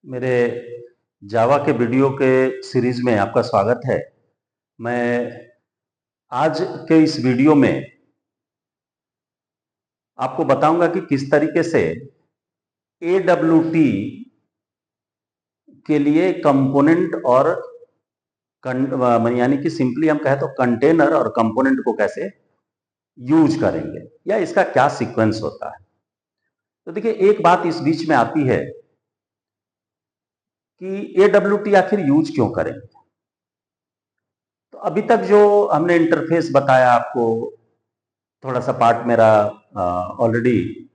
मेरे जावा के वीडियो के सीरीज में आपका स्वागत है। मैं आज के इस वीडियो में आपको बताऊंगा कि किस तरीके से AWT के लिए कंपोनेंट और यानी कि सिंपली हम कहें तो कंटेनर और कंपोनेंट को कैसे यूज करेंगे या इसका क्या सीक्वेंस होता है। तो देखिए, एक बात इस बीच में आती है कि AWT आखिर यूज क्यों करें। तो अभी तक जो हमने इंटरफेस बताया आपको, थोड़ा सा पार्ट मेरा ऑलरेडी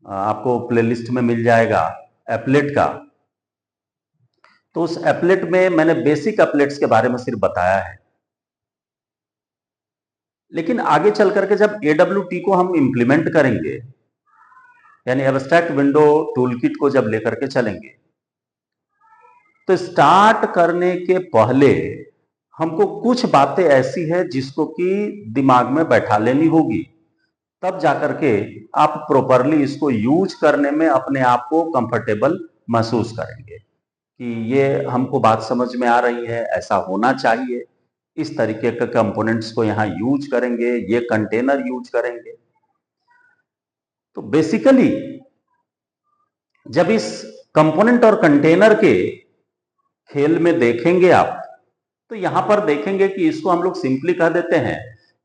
आपको प्लेलिस्ट में मिल जाएगा एप्लेट का। तो उस एप्लेट में मैंने बेसिक एप्लेट्स के बारे में सिर्फ बताया है, लेकिन आगे चल करके जब AWT को हम इंप्लीमेंट करेंगे, यानी एब्स्ट्रैक्ट विंडो टूलकिट को जब लेकर के चलेंगे, तो स्टार्ट करने के पहले हमको कुछ बातें ऐसी है जिसको कि दिमाग में बैठा लेनी होगी, तब जाकर के आप प्रॉपरली इसको यूज करने में अपने आप को कंफर्टेबल महसूस करेंगे कि ये हमको बात समझ में आ रही है, ऐसा होना चाहिए, इस तरीके के कंपोनेंट्स को यहां यूज करेंगे, ये कंटेनर यूज करेंगे। तो बेसिकली जब इस कंपोनेंट और कंटेनर के खेल में देखेंगे आप, तो यहां पर देखेंगे कि इसको हम लोग सिंपली कह देते हैं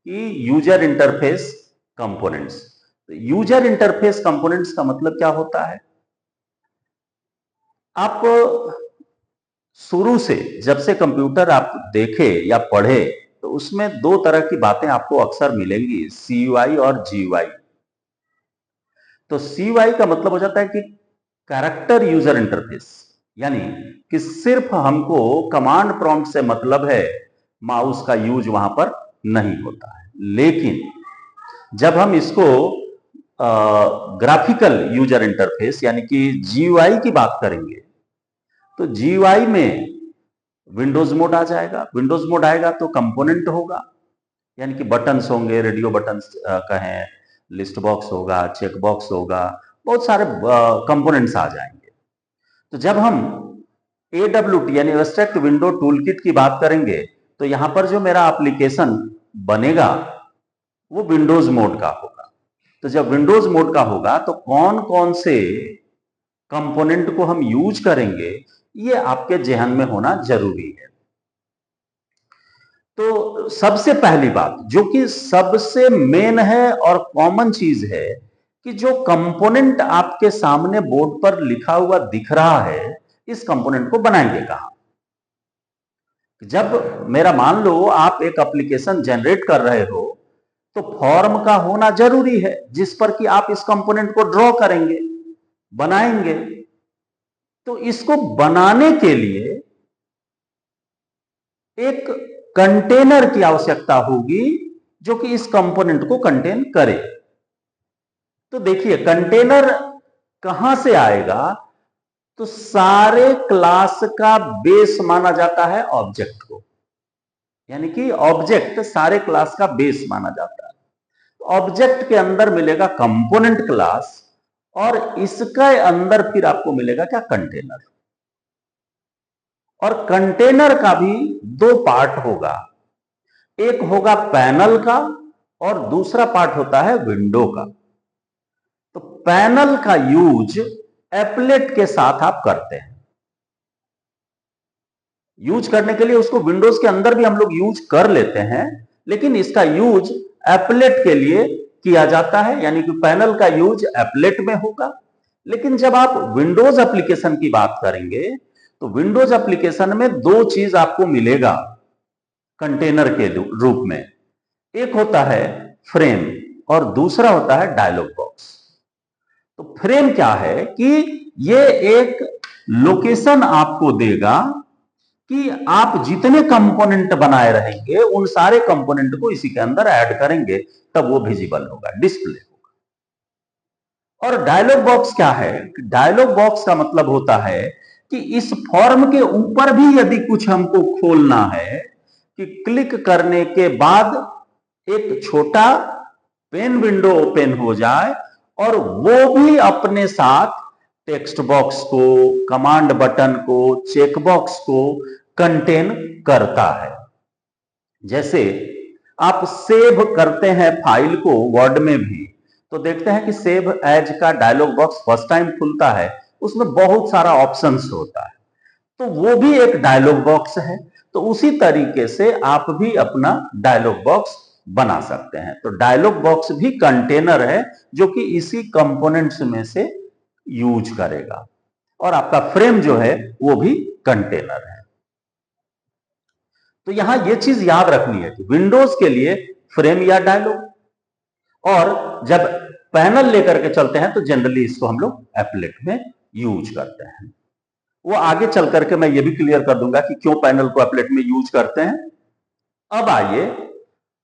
कि यूजर इंटरफेस कंपोनेंट्स। तो यूजर इंटरफेस कंपोनेंट्स का मतलब क्या होता है? आप शुरू से जब से कंप्यूटर आप देखे या पढ़े, तो उसमें दो तरह की बातें आपको अक्सर मिलेंगी, CUI और GUI। तो CUI का मतलब हो जाता है कि कैरेक्टर यूजर इंटरफेस, यानी कि सिर्फ हमको कमांड प्रॉम्प्ट से मतलब है, माउस का यूज वहां पर नहीं होता है। लेकिन जब हम इसको ग्राफिकल यूजर इंटरफेस यानी कि GUI की बात करेंगे, तो GUI में विंडोज मोड आ जाएगा। विंडोज मोड आएगा तो कंपोनेंट होगा, यानी कि बटन्स होंगे, रेडियो बटन्स कहें, लिस्ट बॉक्स होगा, चेक बॉक्स होगा, बहुत सारे कंपोनेंट्स आ जाएंगे। तो जब हम AWT यानी एब्स्ट्रैक्ट विंडो टूलकिट की बात करेंगे, तो यहां पर जो मेरा एप्लीकेशन बनेगा वो विंडोज मोड का होगा। तो जब विंडोज मोड का होगा तो कौन कौन से कंपोनेंट को हम यूज करेंगे, ये आपके जहन में होना जरूरी है। तो सबसे पहली बात जो कि सबसे मेन है और कॉमन चीज है कि जो कंपोनेंट आपके सामने बोर्ड पर लिखा हुआ दिख रहा है, इस कंपोनेंट को बनाएंगे कहां? जब मेरा मान लो आप एक एप्लीकेशन जनरेट कर रहे हो, तो फॉर्म का होना जरूरी है जिस पर कि आप इस कंपोनेंट को ड्रॉ करेंगे, बनाएंगे। तो इसको बनाने के लिए एक कंटेनर की आवश्यकता होगी जो कि इस कंपोनेंट को कंटेन करे। तो देखिए, कंटेनर कहां से आएगा? तो सारे क्लास का बेस माना जाता है ऑब्जेक्ट को, यानी कि ऑब्जेक्ट सारे क्लास का बेस माना जाता है। ऑब्जेक्ट के अंदर मिलेगा कंपोनेंट क्लास, और इसके अंदर फिर आपको मिलेगा क्या? कंटेनर। और कंटेनर का भी दो पार्ट होगा, एक होगा पैनल का और दूसरा पार्ट होता है विंडो का। तो पैनल का यूज एप्लेट के साथ आप करते हैं। यूज करने के लिए उसको विंडोज के अंदर भी हम लोग यूज कर लेते हैं, लेकिन इसका यूज एप्लेट के लिए किया जाता है, यानी कि पैनल का यूज एप्लेट में होगा। लेकिन जब आप विंडोज एप्लीकेशन की बात करेंगे, तो विंडोज एप्लीकेशन में दो चीज आपको मिलेगा कंटेनर के रूप में। एक होता है फ्रेम और दूसरा होता है डायलॉग बॉक्स। तो फ्रेम क्या है कि ये एक लोकेशन आपको देगा कि आप जितने कंपोनेंट बनाए रहेंगे उन सारे कंपोनेंट को इसी के अंदर ऐड करेंगे, तब वो विजिबल होगा, डिस्प्ले होगा। और डायलॉग बॉक्स क्या है? डायलॉग बॉक्स का मतलब होता है कि इस फॉर्म के ऊपर भी यदि कुछ हमको खोलना है, कि क्लिक करने के बाद एक छोटा पेन विंडो ओपन हो जाए और वो भी अपने साथ टेक्स्ट बॉक्स को, कमांड बटन को, चेक बॉक्स को कंटेन करता है। जैसे आप सेव करते हैं फाइल को वर्ड में भी, तो देखते हैं कि सेव एज का डायलॉग बॉक्स फर्स्ट टाइम खुलता है, उसमें बहुत सारा ऑप्शंस होता है, तो वो भी एक डायलॉग बॉक्स है। तो उसी तरीके से आप भी अपना डायलॉग बॉक्स बना सकते हैं। तो डायलॉग बॉक्स भी कंटेनर है जो कि इसी कंपोनेंट्स में से यूज करेगा, और आपका फ्रेम जो है वो भी कंटेनर है। तो यहां ये चीज याद रखनी है कि विंडोज के लिए फ्रेम या डायलॉग, और जब पैनल लेकर के चलते हैं तो जनरली इसको हम लोग एप्लेट में यूज करते हैं। वो आगे चल करके मैं ये भी क्लियर कर दूंगा कि क्यों पैनल को एप्लेट में यूज करते हैं। अब आइए,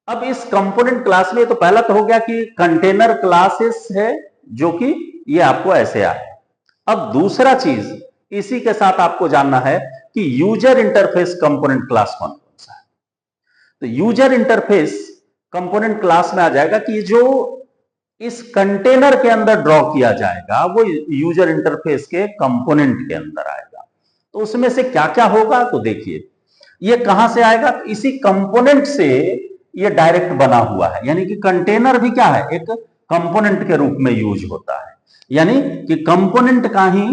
अब इस कंपोनेंट क्लास में तो पहला तो हो गया कि कंटेनर क्लासेस है जो कि ये आपको ऐसे आए। अब दूसरा चीज इसी के साथ आपको जानना है कि यूजर इंटरफेस कंपोनेंट क्लास कौन कौन सा है। तो यूजर इंटरफेस कंपोनेंट क्लास में आ जाएगा कि जो इस कंटेनर के अंदर ड्रॉ किया जाएगा वो यूजर इंटरफेस के कंपोनेंट के अंदर आएगा। तो उसमें से क्या क्या होगा, तो देखिए ये कहां से आएगा, इसी कंपोनेंट से ये डायरेक्ट बना हुआ है। यानी कि कंटेनर भी क्या है, एक कंपोनेंट के रूप में यूज होता है, यानी कि कंपोनेंट का ही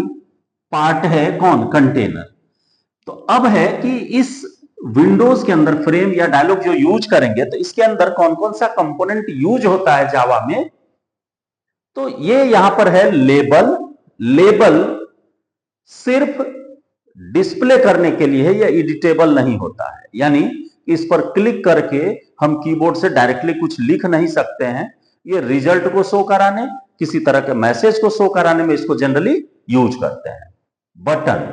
पार्ट है कौन, कंटेनर। तो अब है कि इस विंडोज के अंदर फ्रेम या डायलॉग जो यूज करेंगे तो इसके अंदर कौन कौन सा कंपोनेंट यूज होता है जावा में। तो ये यहां पर है लेबल। लेबल सिर्फ डिस्प्ले करने के लिए है, या एडिटेबल नहीं होता है, यानी इस पर क्लिक करके हम कीबोर्ड से डायरेक्टली कुछ लिख नहीं सकते हैं। ये रिजल्ट को शो कराने, किसी तरह के मैसेज को शो कराने में इसको जनरली यूज करते हैं। बटन,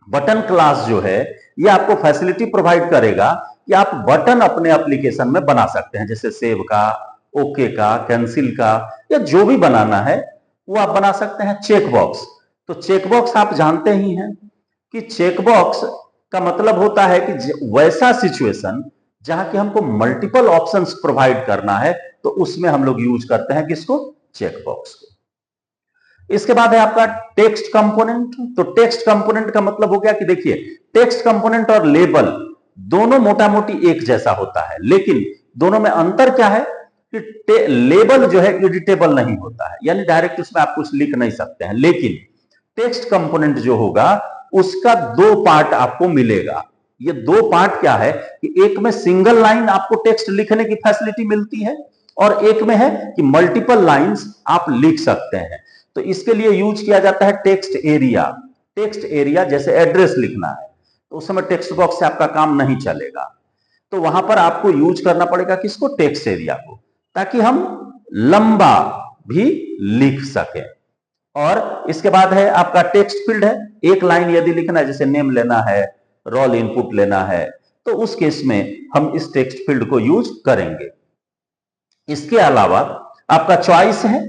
बटन क्लास जो है ये आपको फैसिलिटी प्रोवाइड करेगा कि आप बटन अपने एप्लीकेशन में बना सकते हैं, जैसे सेव का, ओके का, कैंसिल का, या जो भी बनाना है वो आप बना सकते हैं। चेक बॉक्स, तो चेक बॉक्स आप जानते ही हैं कि चेक बॉक्स का मतलब होता है कि वैसा सिचुएशन जहां कि हमको मल्टीपल ऑप्शंस प्रोवाइड करना है, तो उसमें हम लोग यूज करते हैं किसको, चेक बॉक्स को। इसके बाद है आपका टेक्स्ट कंपोनेंट। तो टेक्स्ट कंपोनेंट का मतलब हो गया कि देखिए टेक्स्ट कंपोनेंट और लेबल दोनों मोटा मोटी एक जैसा होता है, लेकिन दोनों में अंतर क्या है कि लेबल जो है एडिटेबल नहीं होता है, यानी डायरेक्ट उसमें आप कुछ लिख नहीं सकते हैं, लेकिन टेक्स्ट कंपोनेंट जो होगा उसका दो पार्ट आपको मिलेगा। ये दो पार्ट क्या है कि एक में सिंगल लाइन आपको टेक्स्ट लिखने की फैसिलिटी मिलती है, और एक में है कि मल्टीपल लाइंस आप लिख सकते हैं। तो इसके लिए यूज किया जाता है टेक्स्ट एरिया। टेक्स्ट एरिया जैसे एड्रेस लिखना है तो उस समय टेक्स्ट बॉक्स से आपका काम नहीं चलेगा, तो वहां पर आपको यूज करना पड़ेगा किसको, टेक्स्ट एरिया को, ताकि हम लंबा भी लिख सकें। और इसके बाद है आपका टेक्स्ट फील्ड है। एक लाइन यदि लिखना है, जैसे नेम लेना है, रोल इनपुट लेना है, तो उस केस में हम इस टेक्स्ट फील्ड को यूज करेंगे। इसके अलावा आपका चॉइस है,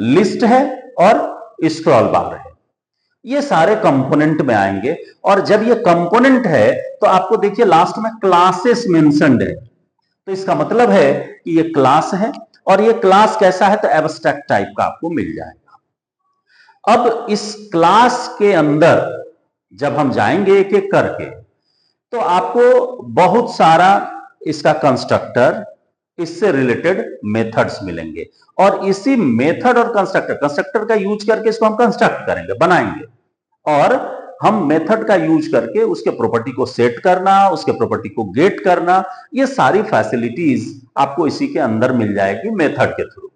लिस्ट है और स्क्रॉल बार है। ये सारे कंपोनेंट में आएंगे, और जब ये कंपोनेंट है तो आपको देखिए लास्ट में क्लासेस मेंशन्ड है। तो इसका मतलब है कि ये क्लास है, और ये क्लास कैसा है, तो एब्स्ट्रैक्ट टाइप का आपको मिल जाएगा। अब इस क्लास के अंदर जब हम जाएंगे एक एक करके, तो आपको बहुत सारा इसका कंस्ट्रक्टर, इससे रिलेटेड मेथड्स मिलेंगे, और इसी मेथड और कंस्ट्रक्टर का यूज करके इसको हम कंस्ट्रक्ट करेंगे, बनाएंगे, और हम मेथड का यूज करके उसके प्रॉपर्टी को सेट करना, उसके प्रॉपर्टी को गेट करना, ये सारी फैसिलिटीज आपको इसी के अंदर मिल जाएगी मेथड के थ्रू।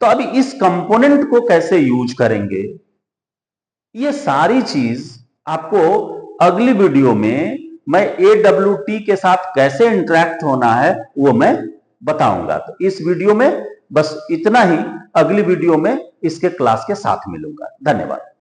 तो अभी इस कंपोनेंट को कैसे यूज करेंगे, ये सारी चीज आपको अगली वीडियो में मैं AWT के साथ कैसे इंटरेक्ट होना है वो मैं बताऊंगा। तो इस वीडियो में बस इतना ही, अगली वीडियो में इसके क्लास के साथ मिलूंगा। धन्यवाद।